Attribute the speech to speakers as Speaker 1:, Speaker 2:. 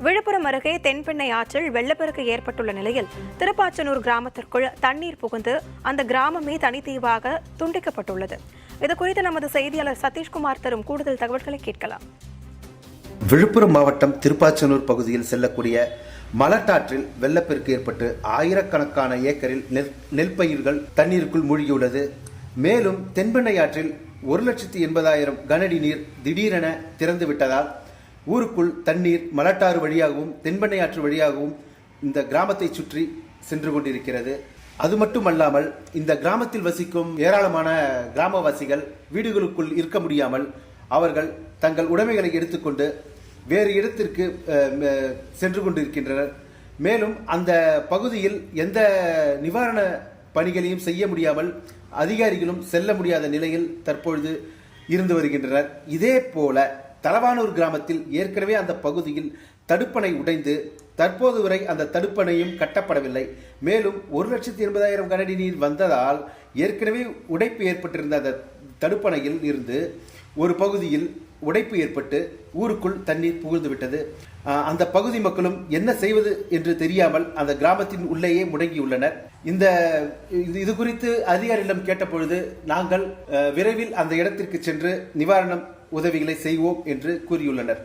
Speaker 1: விழுப்புரம் அருகே தென்பெண்ணை ஆற்றில் வெள்ளப்பெருக்கு ஏற்பட்டுள்ள நிலையில் திருப்பாச்சனூர் கிராமத்திற்குள் தண்ணீர் புகுந்து அந்த கிராமமே தனித்தீவாக துண்டிக்கப்பட்டுள்ளது. இதுகுறித்து நமது செய்தியாளர் சதீஷ்குமார் தரும் கூடுதல் தகவல்களை கேட்கலாம்.
Speaker 2: விழுப்புரம் மாவட்டம் திருப்பாச்சனூர் பகுதியில் செல்லக்கூடிய மலட்டாற்றில் வெள்ளப்பெருக்கு ஏற்பட்டு ஆயிரக்கணக்கான ஏக்கரில் நெல் பயிர்கள் தண்ணீருக்குள் மூழ்கியுள்ளது. மேலும் தென்பெண்ணை ஆற்றில் 1,80,000 கனஅடி நீர் திடீரென திறந்து விட்டதால் ஊருக்குள் தண்ணீர் மலட்டாறு வழியாகவும் தென்பெண்ணை ஆற்று வழியாகவும் இந்த கிராமத்தை சுற்றி சென்று கொண்டிருக்கிறது. அது மட்டுமல்லாமல் இந்த கிராமத்தில் வசிக்கும் ஏராளமான கிராமவாசிகள் வீடுகளுக்குள் இருக்க முடியாமல் அவர்கள் தங்கள் உடைமைகளை எடுத்துக்கொண்டு வேறு இடத்திற்கு சென்று கொண்டிருக்கின்றனர். மேலும் அந்த பகுதியில் எந்த நிவாரண பணிகளையும் செய்ய முடியாமல் அதிகாரிகளும் செல்ல முடியாத நிலையில் தற்பொழுது இருந்து வருகின்றனர். இதே போல தலவானூர் கிராமத்தில் ஏற்கனவே அந்த பகுதியில் தடுப்பணை உடைந்து தற்போது வரை அந்த தடுப்பணையும் கட்டப்படவில்லை. மேலும் 1,80,000 கனஅடி நீர் வந்ததால் ஏற்கனவே உடைப்பு ஏற்பட்டிருந்த அந்த தடுப்பணையில் இருந்து ஒரு பகுதியில் உடைப்பு ஏற்பட்டு ஊருக்குள் தண்ணீர் புகுந்து விட்டது. அந்த பகுதி மக்களும் என்ன செய்வது என்று தெரியாமல் அந்த கிராமத்தின் உள்ளேயே முடங்கியுள்ளனர். இது குறித்து அதிகாரிகளிடம் கேட்டபொழுது நாங்கள் விரைவில் அந்த இடத்திற்கு சென்று நிவாரணம் உதவிகளை செய்வோம் என்று கூறியுள்ளனர்.